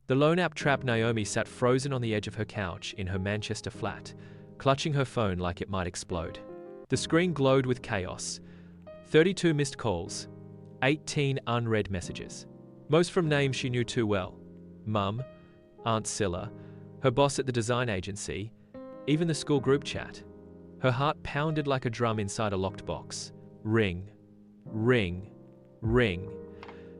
The loan app trapped Naomi sat frozen on the edge of her couch in her Manchester flat, clutching her phone like it might explode. The screen glowed with chaos. 32 missed calls, 18 unread messages. Most from names she knew too well. Mum, Aunt Scylla, her boss at the design agency, even the school group chat. Her heart pounded like a drum inside a locked box. Ring, ring, ring.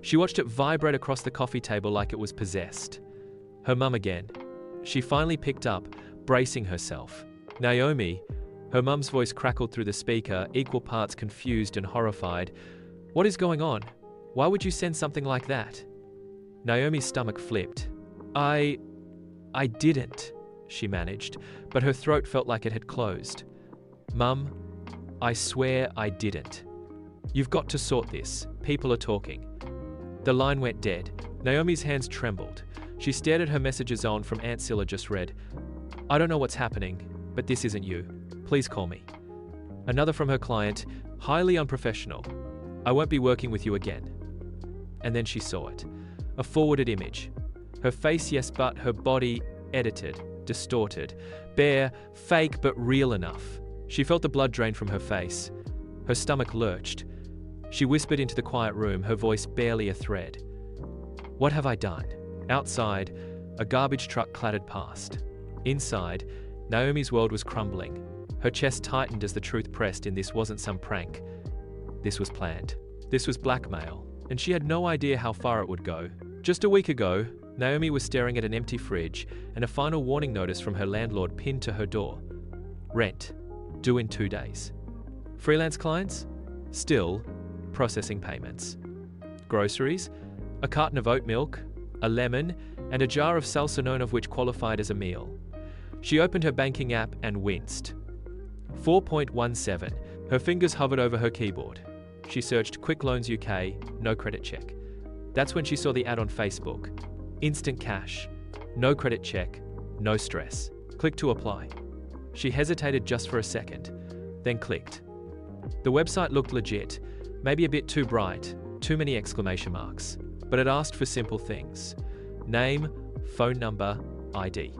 She watched it vibrate across the coffee table like it was possessed. Her mum again. She finally picked up, bracing herself. Naomi. Her mum's voice crackled through the speaker, equal parts confused and horrified. What is going on? Why would you send something like that? Naomi's stomach flipped. I didn't, she managed, but her throat felt like it had closed. Mum, I swear I didn't. You've got to sort this. People are talking. The line went dead. Naomi's hands trembled. She stared at her messages on from Aunt Scylla just read. I don't know what's happening, but this isn't you. Please call me. Another from her client, highly unprofessional. I won't be working with you again. And then she saw it. A forwarded image. Her face, yes, but her body edited, distorted, bare, fake, but real enough. She felt the blood drain from her face. Her stomach lurched. She whispered into the quiet room, her voice barely a thread. What have I done? Outside, a garbage truck clattered past. Inside, Naomi's world was crumbling. Her chest tightened as the truth pressed in. This wasn't some prank. This was planned. This was blackmail, and she had no idea how far it would go. Just a week ago, Naomi was staring at an empty fridge and a final warning notice from her landlord pinned to her door. Rent, due in 2 days. Freelance clients? Still processing payments. Groceries? A carton of oat milk, a lemon, and a jar of salsa, none of which qualified as a meal. She opened her banking app and winced. 4.17. Her fingers hovered over her keyboard. She searched Quick Loans UK, no credit check. That's when she saw the ad on Facebook. Instant cash, no credit check, no stress. Click to apply. She hesitated just for a second, then clicked. The website looked legit, maybe a bit too bright, too many exclamation marks, but it asked for simple things. Name, phone number, ID.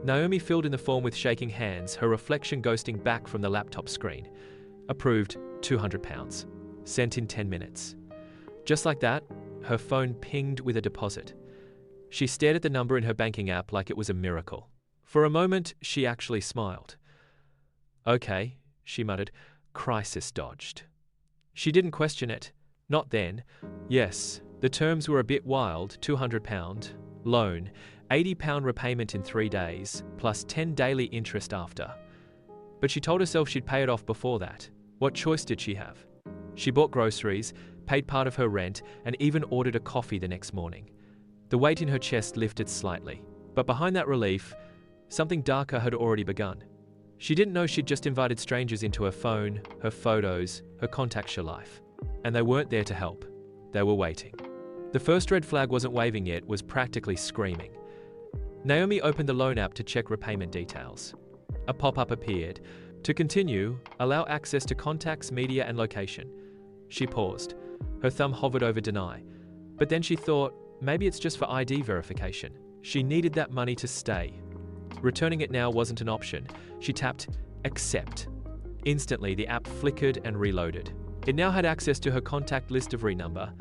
Naomi filled in the form with shaking hands, her reflection ghosting back from the laptop screen. Approved, £200. Sent in 10 minutes. Just like that, her phone pinged with a deposit. She stared at the number in her banking app like it was a miracle. For a moment, she actually smiled. Okay, she muttered, crisis dodged. She didn't question it. Not then. Yes, the terms were a bit wild, £200, loan, £80 repayment in 3 days, plus 10 daily interest after. But she told herself she'd pay it off before that. What choice did she have? She bought groceries, paid part of her rent, and even ordered a coffee the next morning. The weight in her chest lifted slightly, but behind that relief, something darker had already begun. She didn't know she'd just invited strangers into her phone, her photos, her contacts, her life. And they weren't there to help. They were waiting. The first red flag wasn't waving yet, was practically screaming. Naomi opened the loan app to check repayment details. A pop-up appeared. To continue, allow access to contacts, media, and location. She paused. Her thumb hovered over deny. But then she thought, maybe it's just for ID verification. She needed that money to stay. Returning it now wasn't an option. She tapped accept. Instantly, the app flickered and reloaded. It now had access to her contact list of number,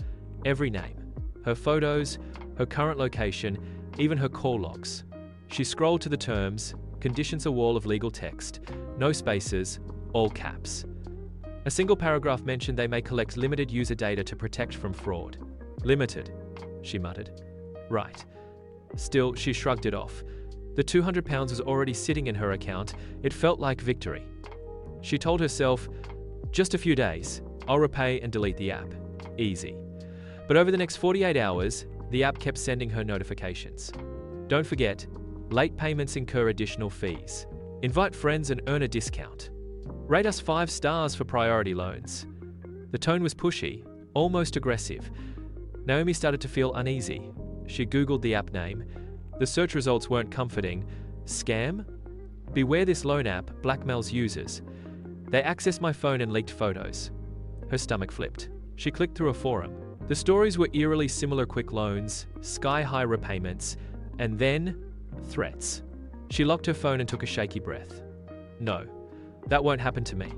every name, her photos, her current location, even her call logs. She scrolled to the terms, conditions, a wall of legal text, no spaces, all caps. A single paragraph mentioned they may collect limited user data to protect from fraud. Limited, she muttered. Right. Still, she shrugged it off. The £200 was already sitting in her account. It felt like victory. She told herself, just a few days, I'll repay and delete the app. Easy. But over the next 48 hours, the app kept sending her notifications. Don't forget, late payments incur additional fees. Invite friends and earn a discount. Rate us 5 stars for priority loans. The tone was pushy, almost aggressive. Naomi started to feel uneasy. She Googled the app name. The search results weren't comforting. Scam? Beware this loan app blackmails users. They accessed my phone and leaked photos. Her stomach flipped. She clicked through a forum. The stories were eerily similar: quick loans, sky-high repayments, And then, threats. She locked her phone and took a shaky breath. No, that won't happen to me.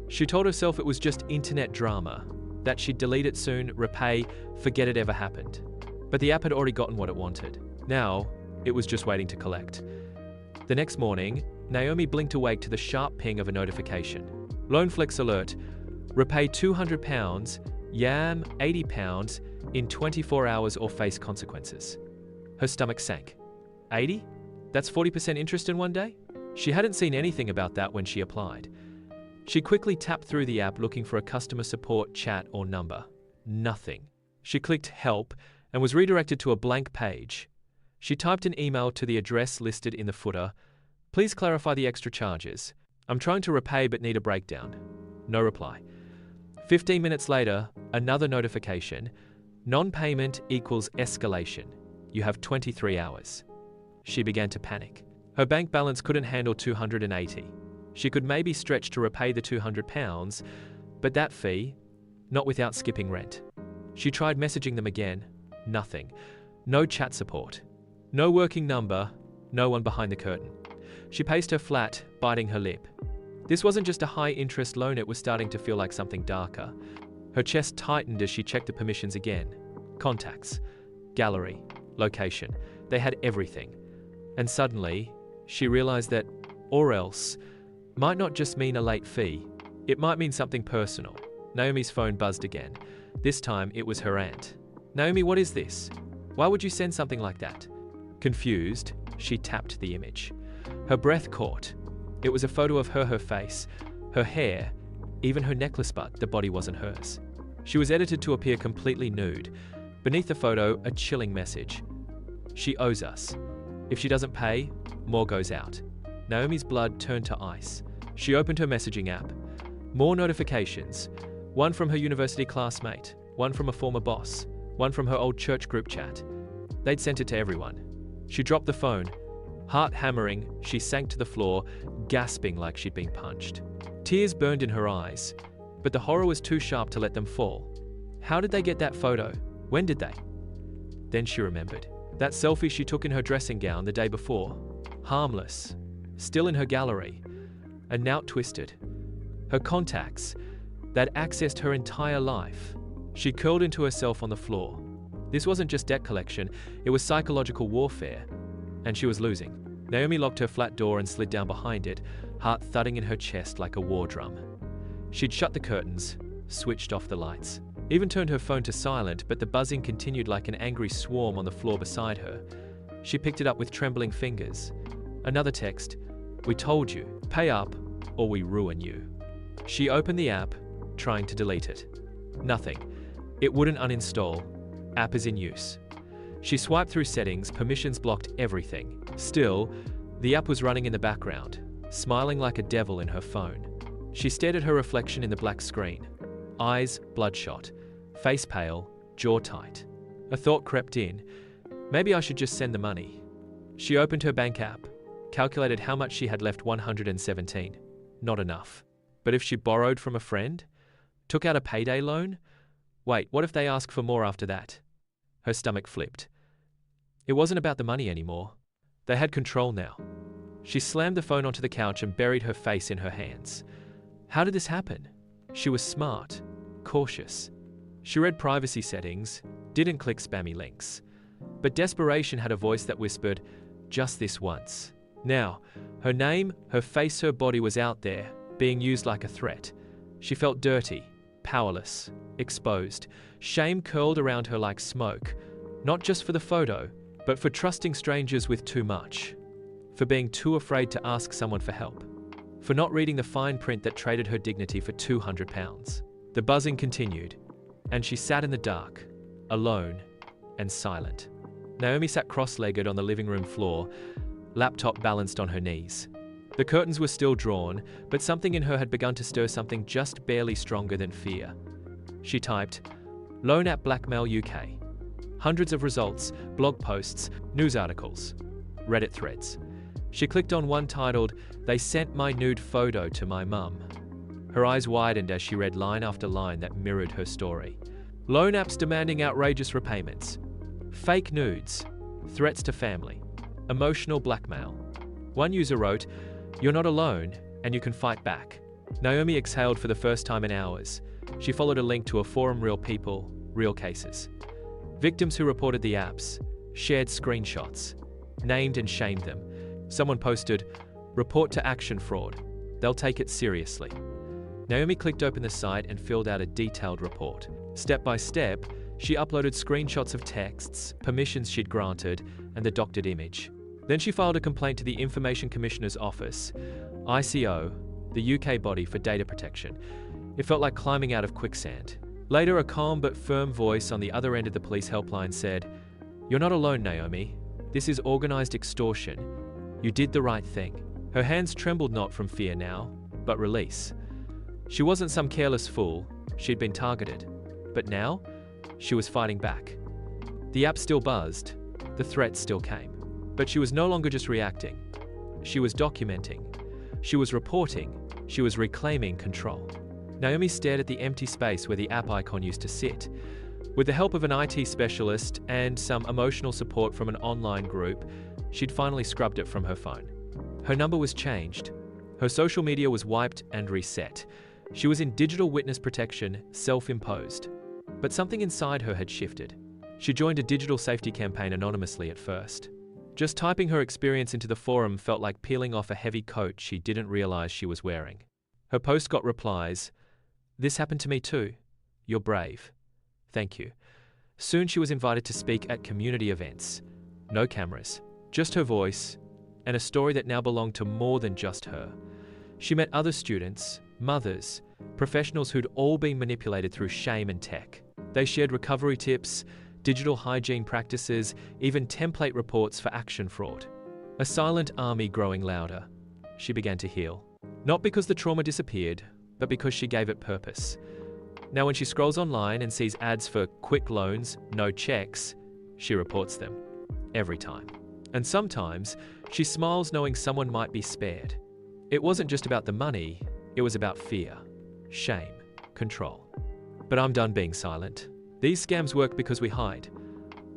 She told herself it was just internet drama, that she'd delete it soon, repay, forget it ever happened. But the app had already gotten what it wanted. Now, it was just waiting to collect. The next morning, Naomi blinked awake to the sharp ping of a notification. Loanflex alert. Repay £200, yam £80 in 24 hours or face consequences. Her stomach sank. 80? That's 40% interest in one day? She hadn't seen anything about that when she applied. She quickly tapped through the app looking for a customer support chat or number. Nothing. She clicked help and was redirected to a blank page. She typed an email to the address listed in the footer. Please clarify the extra charges. I'm trying to repay but need a breakdown. No reply. 15 minutes later, another notification. Non-payment equals escalation. You have 23 hours. She began to panic. Her bank balance couldn't handle 280. She could maybe stretch to repay the £200, but that fee, not without skipping rent. She tried messaging them again. Nothing. No chat support. No working number. No one behind the curtain. She paced her flat, biting her lip. This wasn't just a high-interest loan, it was starting to feel like something darker. Her chest tightened as she checked the permissions again. Contacts, gallery, location. They had everything. And suddenly, she realized that or else might not just mean a late fee. It might mean something personal. Naomi's phone buzzed again. This time, it was her aunt. Naomi, what is this? Why would you send something like that? Confused, she tapped the image. Her breath caught. It was a photo of her face, her hair, even her necklace, but the body wasn't hers. She was edited to appear completely nude. Beneath the photo, a chilling message. She owes us. If she doesn't pay, more goes out. Naomi's blood turned to ice. She opened her messaging app. More notifications. One from her university classmate, one from a former boss, one from her old church group chat. They'd sent it to everyone. She dropped the phone. Heart hammering, she sank to the floor, gasping like she'd been punched. Tears burned in her eyes, but the horror was too sharp to let them fall. How did they get that photo? When did they? Then she remembered. That selfie she took in her dressing gown the day before. Harmless. Still in her gallery. A knout twisted. Her contacts. That accessed her entire life. She curled into herself on the floor. This wasn't just debt collection, it was psychological warfare. And she was losing. Naomi locked her flat door and slid down behind it, heart thudding in her chest like a war drum. She'd shut the curtains, switched off the lights, even turned her phone to silent, but the buzzing continued like an angry swarm on the floor beside her. She picked it up with trembling fingers. Another text. We told you, pay up or we ruin you. She opened the app, trying to delete it. Nothing. It wouldn't uninstall. App is in use. She swiped through settings, permissions blocked everything. Still, the app was running in the background, smiling like a devil in her phone. She stared at her reflection in the black screen. Eyes bloodshot, face pale, jaw tight. A thought crept in. Maybe I should just send the money. She opened her bank app, calculated how much she had left. 117. Not enough. But if she borrowed from a friend? Took out a payday loan? Wait, what if they ask for more after that? Her stomach flipped. It wasn't about the money anymore. They had control now. She slammed the phone onto the couch and buried her face in her hands. How did this happen? She was smart, cautious. She read privacy settings, didn't click spammy links. But desperation had a voice that whispered, just this once. Now, her name, her face, her body was out there, being used like a threat. She felt dirty, powerless, exposed. Shame curled around her like smoke, not just for the photo, but for trusting strangers with too much, for being too afraid to ask someone for help, for not reading the fine print that traded her dignity for £200. The buzzing continued, and she sat in the dark, alone and silent. Naomi sat cross-legged on the living room floor, laptop balanced on her knees. The curtains were still drawn, but something in her had begun to stir, something just barely stronger than fear. She typed, loan app Blackmail UK. Hundreds of results, blog posts, news articles, Reddit threads. She clicked on one titled, They Sent My Nude Photo to My Mum. Her eyes widened as she read line after line that mirrored her story. Loan apps demanding outrageous repayments. Fake nudes. Threats to family. Emotional blackmail. One user wrote, "You're not alone, and you can fight back." Naomi exhaled for the first time in hours. She followed a link to a forum, Real People, Real Cases. Victims who reported the apps shared screenshots, named and shamed them. Someone posted, "Report to action fraud. They'll take it seriously." Naomi clicked open the site and filled out a detailed report. Step by step, she uploaded screenshots of texts, permissions she'd granted, and the doctored image. Then she filed a complaint to the Information Commissioner's Office, ICO, the UK body for data protection. It felt like climbing out of quicksand. Later, a calm but firm voice on the other end of the police helpline said, "You're not alone, Naomi. This is organized extortion. You did the right thing." Her hands trembled not from fear now, but release. She wasn't some careless fool. She'd been targeted. But now, she was fighting back. The app still buzzed. The threats still came. But she was no longer just reacting. She was documenting. She was reporting. She was reclaiming control. Naomi stared at the empty space where the app icon used to sit. With the help of an IT specialist and some emotional support from an online group, she'd finally scrubbed it from her phone. Her number was changed. Her social media was wiped and reset. She was in digital witness protection, self-imposed. But something inside her had shifted. She joined a digital safety campaign anonymously at first. Just typing her experience into the forum felt like peeling off a heavy coat she didn't realize she was wearing. Her post got replies, "This happened to me too. You're brave. Thank you." Soon she was invited to speak at community events. No cameras, just her voice, and a story that now belonged to more than just her. She met other students, mothers, professionals who'd all been manipulated through shame and tech. They shared recovery tips, digital hygiene practices, even template reports for action fraud. A silent army growing louder. She began to heal. Not because the trauma disappeared, but because she gave it purpose. Now when she scrolls online and sees ads for quick loans, no checks, she reports them. Every time. And sometimes, she smiles knowing someone might be spared. It wasn't just about the money, it was about fear, shame, control. But I'm done being silent. These scams work because we hide.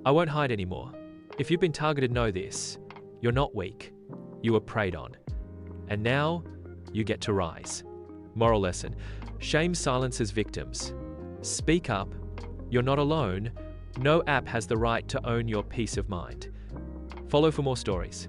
I won't hide anymore. If you've been targeted, know this. You're not weak. You were preyed on. And now, you get to rise. Moral lesson. Shame silences victims. Speak up. You're not alone. No app has the right to own your peace of mind. Follow for more stories.